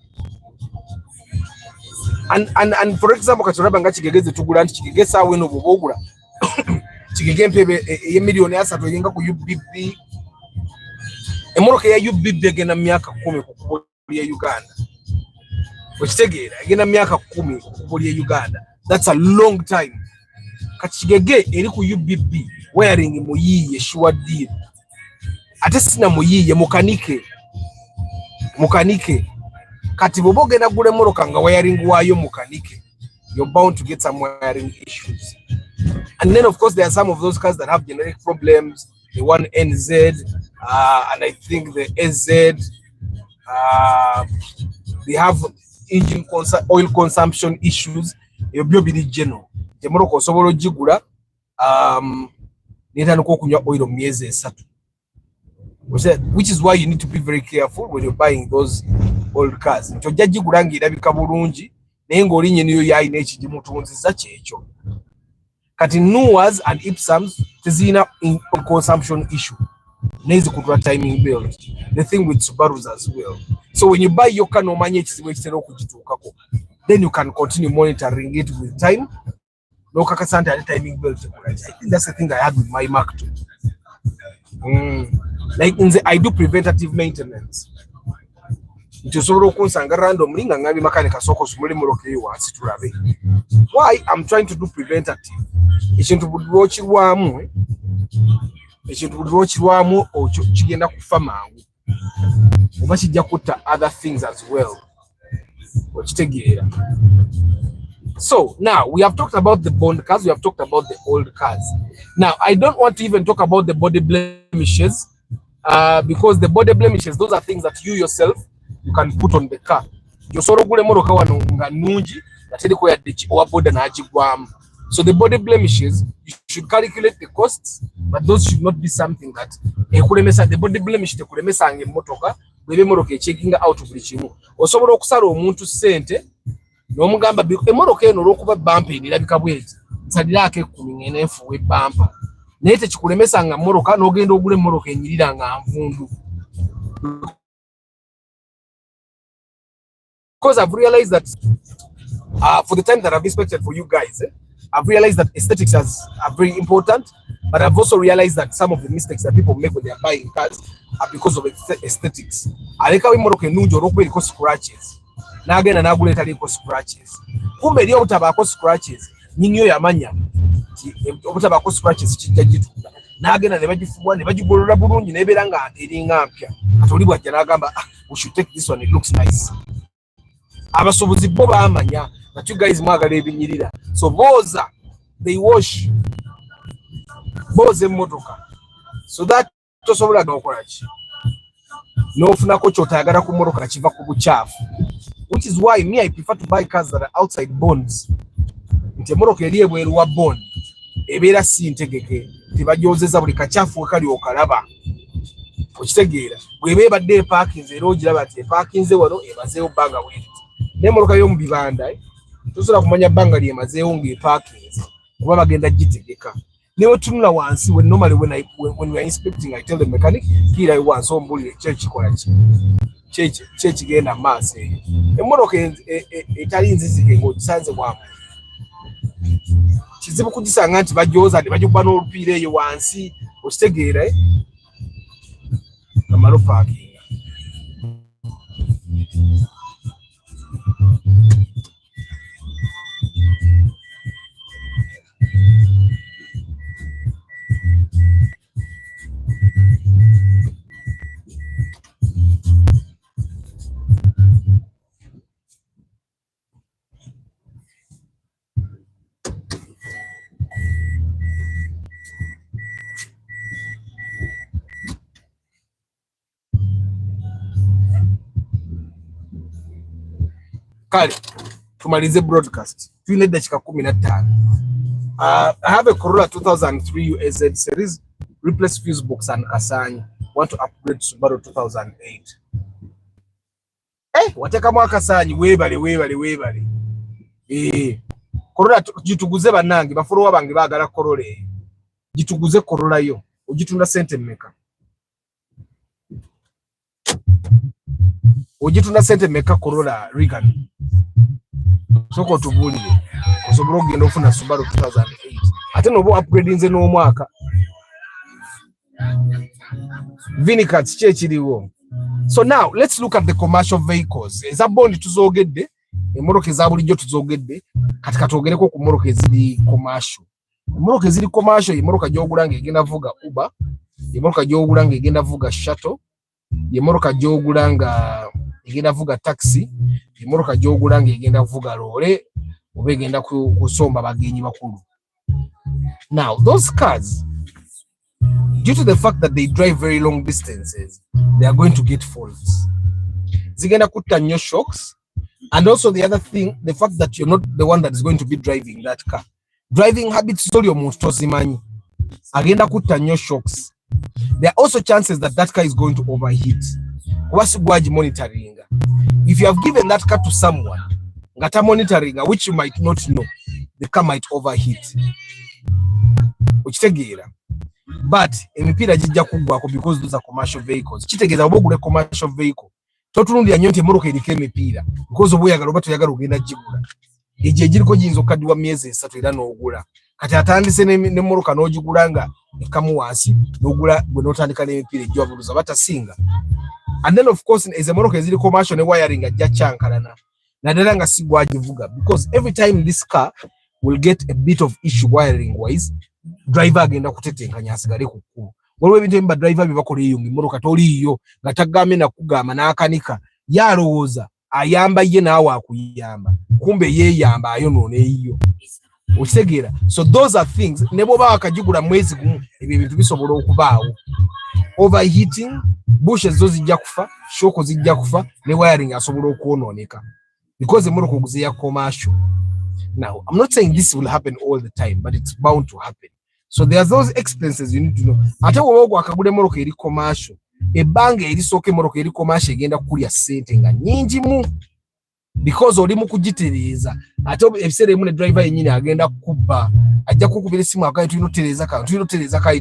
And for example katoraba nga kigegeze tugula nti kigegesa awe no bobogula kigege mpebe ye milioni 3 yenga ku UBB. Emoroka ya UBB egenda myaka 10 ku kubulya Uganda. Okitegeera egenda myaka 10 ku kubulya Uganda. That's a long time. Kachigege eri ku UBB wiring muyiye sure deal. Ate sina muyiye mukanike. Kati boboge na gule moroka nga wiring wayo mukanike. You're bound to get some wiring issues. And then of course there are some of those cars that have generic problems. The one NZ and I think the SZ they have oil consumption issues. Ebyo biri general. Temoroka osobola ogigula n'etandika okunywa oil mu myezi 3. Which is why you need to be very careful when you're buying those old cars. Nti ojja gigula ng'erabika bulungi naye ng'olinnye niyo yalina ekigimutunziza kyekyo. Kati Nuwas and Ipsams tezirina consumption issue. Nezi kutwa timing belt. The thing with Subarus as well. So when you buy your car nomanye ekizibu ekitera okugituukako, then you can continue monitoring it with time. No kakasante at timing belt. I think that's the thing I had with my Mac too. Like I do preventative maintenance. Ntisobola okunsanga randomly nga ngabi makanika soko sumuli muloke wansi tulabe. Why I'm trying to do preventative. Ekintu budrochirwamu okyo kigenda kufa mangu. Oba kijja kutta other things as well. Okitegeera. So now we have talked about the bond cars, we have talked about the old cars. Now I don't want to even talk about the body blemishes because the body blemishes, those are things that you yourself you can put on the car. Yosoro gule moroka wano nga nungi nateri ko yadde owa boda na agigwamu. So the body blemishes, you should calculate the costs, but those should not be something that ekulemesa the body blemish tekulemesa nge motoka bwebe moroka checking out buli kimu. Osobola okusala omuntu sente n'omugamba emoroka eno olw'okuba bumper erabika bweti nsalira ake 10 ng'eneefu we bumper naye tekikulemesa nga moroka n'ogenda ogula emmoroka enyirira nga nvundu. Because I've realized that for the time that I've expected for you guys, I've realized that aesthetics are very important, but I've also realized that some of the mistakes that people make when they are buying cars are because of aesthetics. Aleka we moroka enungi olw'okuba eriko scratches. N'agenda n'agula etaliko scratches. Kumbe eri obutabaako scratches, nyinyo yamanya obutabaako scratches kijja gitunda. N'agenda ne bagifumwa ne bagigolola bulungi n'ebeera nga eringa mpya. Kati oli bw'ajja n'agamba, we should take this one, it looks nice. Abasubuzi bo baamanya that you guys mwagala ebinyirira. So boza, they wash. Boza emmotoka. So that tosobola n'okola ki. N'ofunako ky'otayagala ku mmotoka kiva ku bucaafu. Which is why me I prefer to buy cars that are outside bonds. Nti emmotoka eri ebweru wa bond ebeera si ntegeke tebagyozeza buli kacaafu kali okalaba. Okitegeera bw'eba ebadde eparkinze era ogiraba nti eparkinze wano emazeewo bbanga weeriti. N'emmoloka y'omu bibanda tosobola kumanya bbanga lyemazeewo ng'eparkinze kuba bagenda gitegeka. Ne wetunula wansi when normally when we are inspecting I tell the mechanic kira wansi ombulire kye kikola ki kye kigenda maaso eyo. Emmoloka etali nzizike ng'ogisanze bwamu kizibu kugisanga nti bagyoza ne bagikuba n'olupiira eyo wansi okitegeera amalo parking. Kale tumalize broadcast tuine dakika 15. I have a Corolla 2003 USZ series, replace fuse box and Kasanyi. Want to upgrade Subaru 2008. Wateka mwa Kasanyi webale. Corolla gituguze banange bafuro bange bagala Corolla. Gituguze Corolla yo ogitunda sente mmeka. Ogitunda sente mmeka Corolla Regan. Soko tubulire osobola okugenda ofuna Subaru 2008 ate nobo upgrade nze n'omwaka Vinicats kyekiriwo. So now let's look at the commercial vehicles. Eza bondi tuzogedde emmoloka eza bulijjo tuzogedde kati katogereko ku mmoloka eziri commercial. Emmoloka eziri commercial emmoloka gy'ogula ng'egenda vuga Uber, emmoloka gy'ogula ng'egenda vuga shuttle, emmoloka gy'ogula nga egenda vuga taxi, emmoloka gy'ogula ng'egenda vuga loole oba egenda kusomba bagenyi bakulu. Now those cars, due to the fact that they drive very long distances, they are going to get faults. zigenda kutta nnyo shocks. And also the other thing, the fact that you're not the one that is going to be driving that car. Driving habits zoli omuntu tozimanyi. Agenda kutta nnyo shocks. There are also chances that that car is going to overheat. What's gwaji monitoring? If you have given that car to someone, ngata monitoring, which you might not know, the car might overheat. Ukitegeera. But emipira jijja kuggwako because those are commercial vehicles. Kitegeeza obogule commercial vehicle. Totulundya nnyo nti emmoloka eriko emipiira because obweyagala oba toyagala ogenda gigula. Egyo egiriko giyinza okukaddiwa myezi 3 era n'ogula. Kati atandise n'emmoloka n'ogigula nga ekamu wansi n'ogula gwe n'otandika n'emipiira ejjo abuluza batasinga. And then of course as emmoloka eziri commercial ne wiring ajja kyankalana. Naddala nga si gwagivuga because every time this car will get a bit of issue wiring wise, driver agenda kutetenkanya asigale ku kkubo. Waliwo ebintu ebiba driver bibakola eyo ng'emmoloka toliiyo nga tagambe nakugamba n'akanika yalowooza ayamba ye naawe akuyamba kumbe yeeyamba ayonoona eyiyo. Okitegeera? So those are things ne bw'oba wakagigula mwezi gumu ebyo ebintu bisobola okubaawo. Overheating, bushes zo zijja kufa, shoko zijja kufa, ne wiring asobola okwonooneka because emmoloka oguze ya commercial. Now, I'm not saying this will happen all the time, but it's bound to happen. So there are those expenses you need to know. Ate wogo akagula emmoloka eri commercial, ebbanga erisooka emmoloka eri commercial egenda kukulya ssente nga nnyingi mu because oli mu kugitereeza. Ate ebiseera ebimu ne driver yennyini agenda kukubba, ajja kukubira essimu akaye tulina otereeza kaye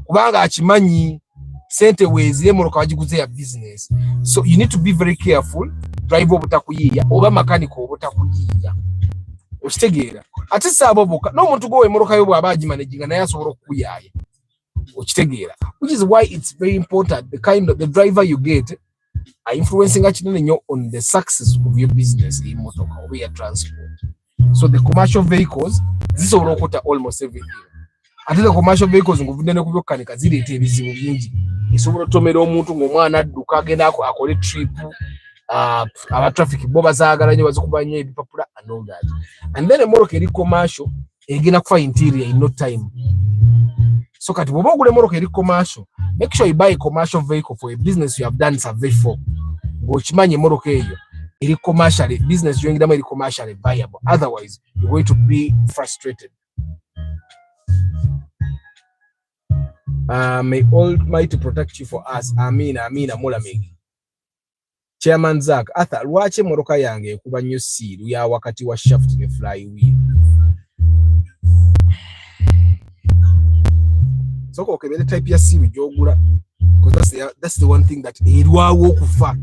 kubanga akimanyi ssente weezire emmoloka bagiguze ya business. So you need to be very careful, driver obutakuyiiya oba makanika obutakuyiiya. Okitegeera? Ate saabo boka n'omuntu gwe emmoloka yo bw'aba agimanaginga naye asobola okukuyaaya. Okitegeera? Which is why it's very important the driver you get are influencing kinene nnyo on the success of your business y'emmotoka oba ya transport. So the commercial vehicles zisobola okutta almost everything. Ate the commercial vehicles ng'ovudde ne ku byokkanika zireeta ebizibu bingi. Esobola otomera omuntu ng'omwana adduka agenda akole trip. Aba traffic bo bazaagala nnyo bazikuba nnyo ebipapula and all that. And then emmoloka eri commercial egenda kufa interior in no time. So kati bw'oba ogula emmoloka eri commercial, make sure you buy a commercial vehicle for a business you have done survey for. Ng'okimanyi emmoloka eyo eri commercial, business yoyingiramu eri commercially viable. Otherwise, you're going to be frustrated. May Almighty protect you for us. Amen, amen, amulamegi. Chairman Zach, Arthur, lwaki emmoloka yange ekuba nnyo siiru ya wakati wa shaft ne flywheel? So okebere type ya siiru gy'ogula because that's the one thing that erwawo okufa.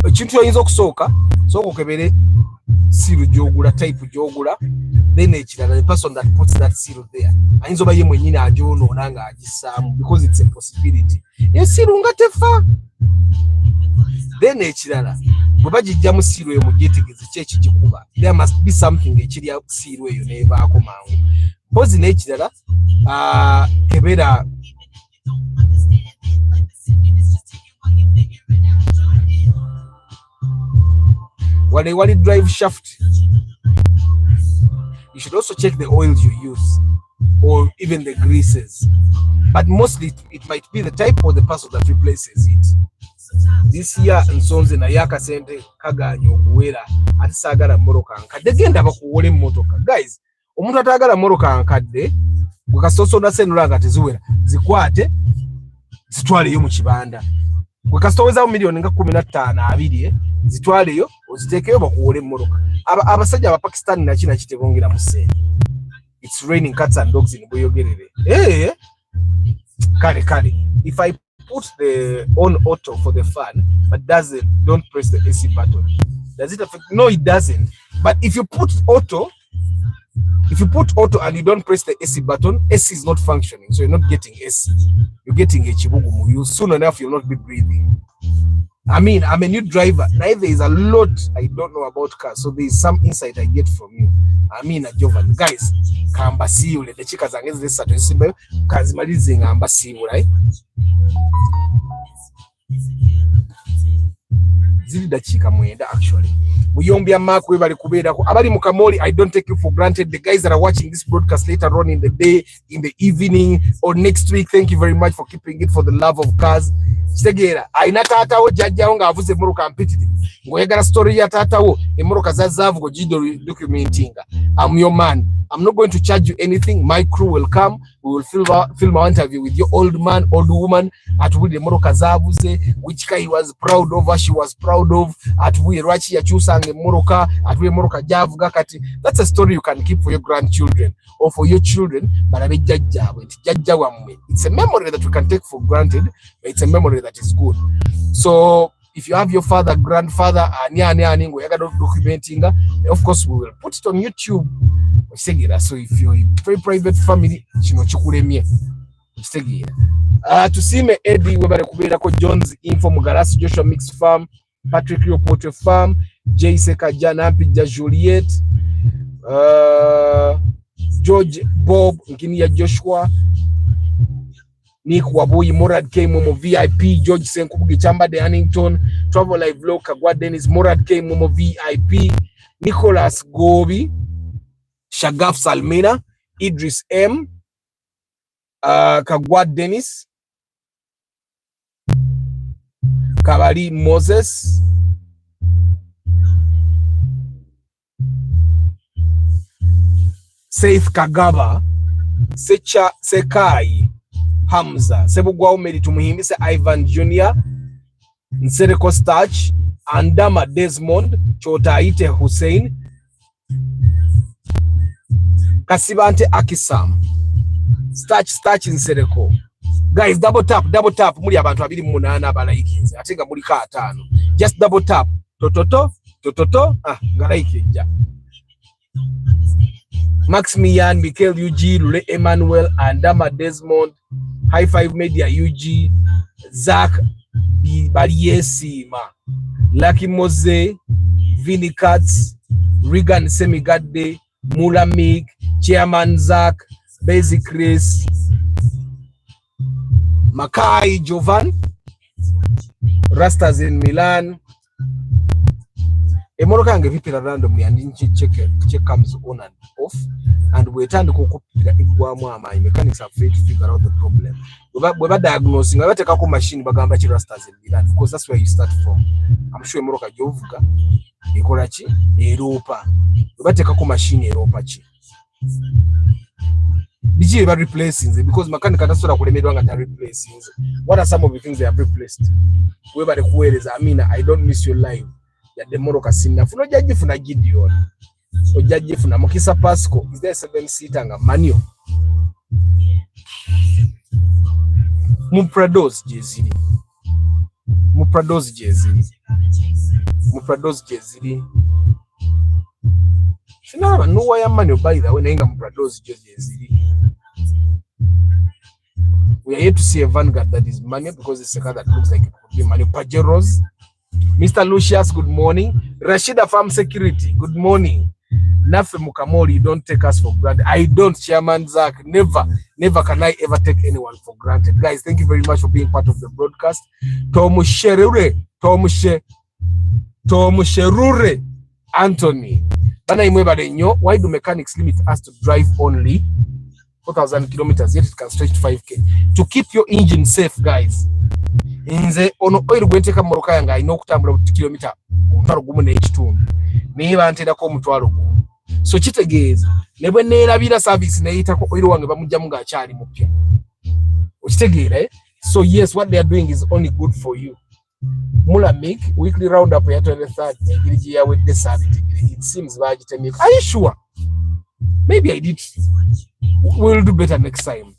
Ekintu oyinza okusooka sooka okebere siiru gy'ogula type gy'ogula, then ekirala the person that puts that seal there ayinza oba ye mwennyini agyonoona nga agissaamu because it's a possibility. Esiiru nga tefa. Then ekirala bwe bagijjamu siiru eyo mugyetegeeze ki ekigikuba. There must be something ekirya siiru eyo neevaako mangu. Mpozi n'ekirala kebera wali drive shaft. You should also check the oils you use or even the greases. But mostly it might be the type or the person that replaces it. This year nsonze naye akasente kaganya okuwera ate saagala mmoloka nkadde genda bakuwola emmotoka. Guys, omuntu ataagala mmoloka nkadde bwe kasosona senula nga teziwera zikwate zitwaleyo mu kibanda. Bwe kasitowezaamu miliyoni nga 15-20 zitwaleyo oziteekeyo bakuwola emmoloka. Abasajja abapakistani nakina kitebongera mu ssente. It's raining cats and dogs in Boyogerere. Kale. If I put the on auto for the fan, but don't press the AC button, does it affect? No, it doesn't. But if you put auto and you don't press the AC button, AC is not functioning, so you're not getting AC. You're getting a chibugumu. You soon enough you'll not be breathing. I mean, I'm a new driver. Now there is a lot I don't know about cars, so there is some insight I get from you. I mean, Jovan, guys, kamba siule the chika zange zisatu simbe kazimalize ngamba siule, right? ziri dakiika 9 actually. Muyombya Mark we bali kubeerako abali mu Kamoli. I don't take you for granted. The guys that are watching this broadcast later on in the day, in the evening or next week, thank you very much for keeping it for the love of cars. Kitegeera aina taatawo jajjawo ng'avuze emmoroka mpitirivu ng'oyagala story ya taatawo emmoroka za zaavu go documentinga. I'm your man. I'm not going to charge you anything. My crew will come. We will film our interview with your old man, old woman. Atuwulire emmoroka zaavuze, which car he was proud of, she was proud of. Atuwulire lwaki yakyusanga emmoroka, atuwulire emmoroka gy'avuga kati. That's a story you can keep for your grandchildren or for your children. Balabe jjajjaabwe nti jjajja wammwe. It's a memory that we can take for granted, but it's a memory that is good. So if you have your father, grandfather, ani ngoyagala documenting, of course we will put it on YouTube. So if you're a very private family, kino kikulemye. Tusime Eddie webale kubeerako John's Info Mugalasi Joshua Mix Farm, Patrick Yopote Farm, J Sekaja Nampija Juliet, George Bob Nkinia Joshua, Nick Wabuyi, Morad K Momo VIP, George Senkubugi Chamba de Annington, Travel Live Vlog Kagwa Dennis, Morad K Momo VIP, Nicholas Gobi, Shagaf Salmina, Idris M, Kagwa Dennis, Kabali Moses, Saif Kagaba, Secha Sekai, Hamza, Sebugwa Meri Tumuhimise, Ivan Jr., Nsereko Starch, Andama Desmond, Chotaite Hussein, Kasibante Akisam, Starch Nsereko. Guys, double tap. Muri abantu 28 abalayikinze. Ate nga muri ka 5. Just double tap. Tototo. Ngalaike ja. Maximian, Michael UG, Lule Emmanuel, Andama Desmond, High Five Media UG, Zach Bariesima, Lucky Mose, Vinny Katz, Regan Semigadde, Mula Mig, Chairman Zach, Basic Chris, Makai Jovan, Rastas in Milan. Emoroka ngevipira randomly and check comes on and off, and we turn to kukupira igwamu amayi. Mechanics are free to figure out the problem. Weba diagnosing, weba take ako machine bagamba chi Rastas in Milan, because that's where you start from. I'm sure Emoroka jovuga ekola chi Europa. Weba take ako machine Europa chi. Biji eba replacing them, because mechanic atasola kulemerwa nga replacing. What are some of the things they have replaced? Weba the queries, I don't miss your life. Ya demoroka sinna funo jajji funa Gideon ojajji funa Mukisa Pasco is there 7-seater nga manual Muprados jezili sinaba nuwa ya manual by the way nenga Muprados jezili. We are here to see a Vanguard that is manual, because it's a car that looks like it could be manual. Pajeros. Mr. Lucius, good morning. Rashida Farm Security, good morning. Nafe Mukamori, don't take us for granted. I don't, Chairman Zach. Never can I ever take anyone for granted. Guys, thank you very much for being part of the broadcast. Tomusherure Anthony. Why do mechanics limit us to drive only 4,000 kilometers, yet it can stretch to 5K? To keep your engine safe, guys. Inze ono oil gwenteka moroka yanga ino okutambula kilometer omutwalo gumu n'ekitundu niba nterako omutwalo gumu. So kitegeeza ne bwe neerabira service neyitako oil wange bamujjamu ng'akyali mupya. Okitegeera So yes, what they are doing is only good for you. Mula make weekly roundup ya 23rd ngiriji with the Saturday. It seems vagitamik. Are you sure? Maybe I did. We'll do better next time.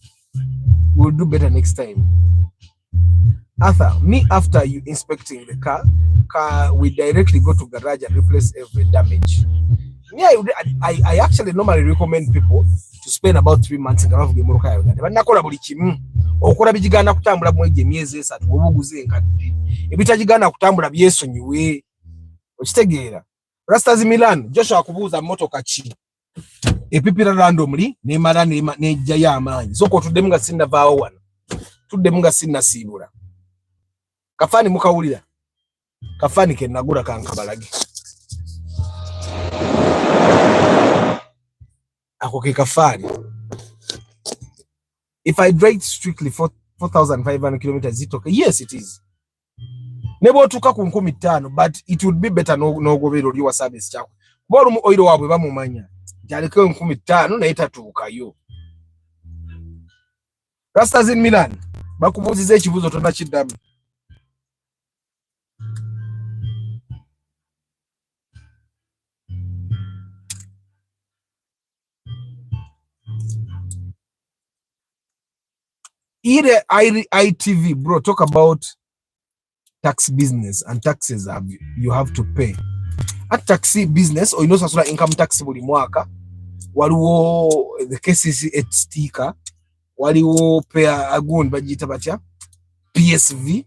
Arthur, me after you inspecting the car, we directly go to garage and replace every damage. Yeah, I actually normally recommend people to spend about 3 months in Uganda. But nakola buli kimu okola bijigana kutambula mwege myezi 3 obuguze enkadde ebitajigana kutambula byesonyiwe okitegeera. Rastas Milan Joshua akubuuza motoka ki epipira randomly nemala nejja y'amaanyi soko tuddemu nga sinnavaawo wano tuddemu nga sinnasiibula kafani mukawulira Kafani ke nagura kankabalage. Ako ke kafani. If I drive strictly 4,500 kilometers, is it okay? Yes, it is. Nebo tuka ku 15, but it would be better no go bero liwa service chako. Bolu mu oiro wabwe bamumanya. Jaleke 15 na itatuuka yo. Rastas in Milan. Bakubuzize ekibuzo tonna kiddamu. Either ITV, bro, talk about tax business and taxes you have to pay. At taxi business, or sasula income tax buli mwaka, waliwo the cases at sticker, waliwo pay agun bajita batya, PSV,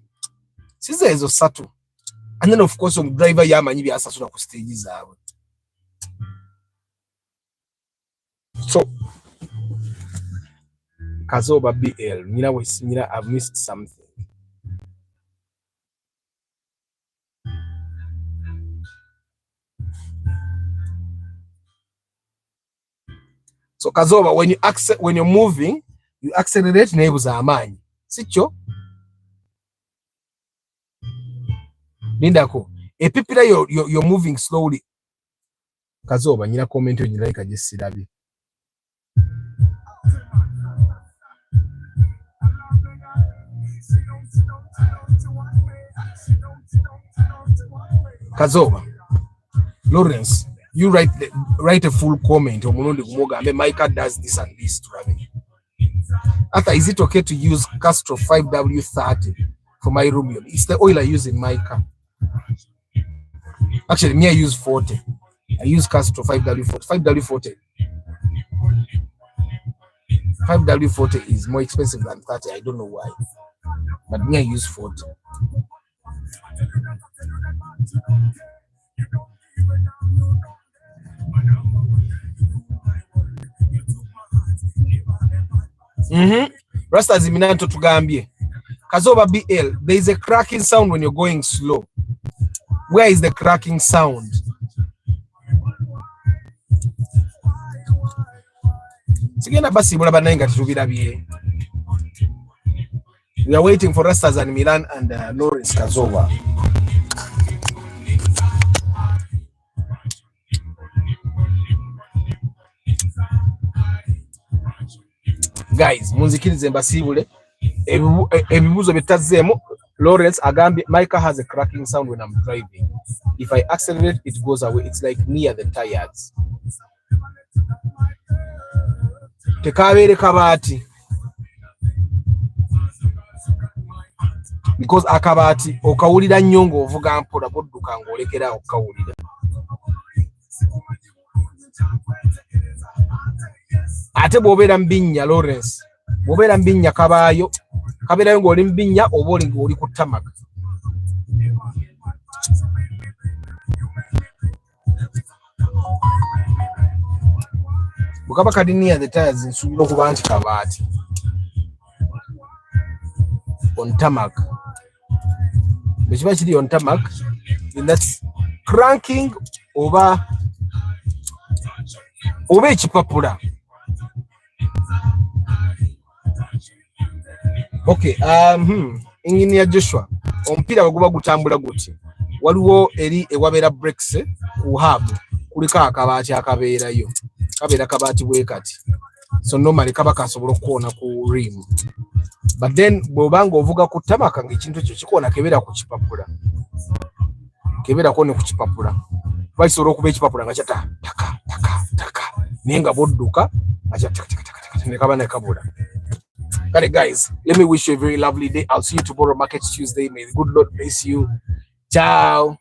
size ezo satu. And then of course on driver yamanyi bya sasula ku stage zaabwe. So Kazoba BL, I've missed something. So Kazoba, when you're moving, you accelerate nebuza amanyi. Sicho? Nindako. Epipira you're moving slowly. Kazoba, nina comment when you like just sirabi. Kazoba. Lawrence, you write a full comment. Micah does this and this to Ravi. After, is it okay to use Castro 5W30 for my room? It's the oil I use in my car. Actually, me, I use 40. I use Castro 5W40. 5W40. 5W40 is more expensive than 30. I don't know why. But me, I use 40. Rasta ziminanto tugambye. Kazoba BL, there is a cracking sound when you're going slow. Where is the cracking sound? Sigena basi bulaba nainga tubirabye. We are waiting for Rastas and Milan and Lawrence Kazoba. Guys, munzikirize mbasibule. Ebibuzo bitazemo. Lawrence Agambi, Micah has a cracking sound when I'm driving. If I accelerate, it goes away. It's like near the tires. Tekabere kabati. Because akabati okawulira nyongo ovuga mpola bodduka ngolekera okawulira. Ate bw'obeera mbinya Lawrence, bw'obeera mbinya kabaayo, kabeerayo ng'oli mbinya oba oli ng'oli ku tamaga. Bukaba kadi near the tires nsuubira okuba nti kabaati. On tarmac. Bwekiba kiri on tarmac, then that's cranking oba ekipapula. Okay, Engineer Joshua, omupiira baguba gutambula guti. Waliwo eri ewabeera brakes ku hub, kuliko akabaati akabeerayo. Kabeera kabaati bwe kati. So normally kaba kasobola okukoona ku rim. But then bw'obanga ovuga ku tamaka ng'ekintu ekyo kikoona kebeera ku kipapula. Kebeera ko ne ku kipapula. Bakisobola okuba ekipapula nga kyata taka taka taka. Naye nga bodduka nga kyata taka taka taka ne kaba ne kabula. Got guys, let me wish you a very lovely day. I'll see you tomorrow, Market Tuesday. May the good Lord bless you. Ciao.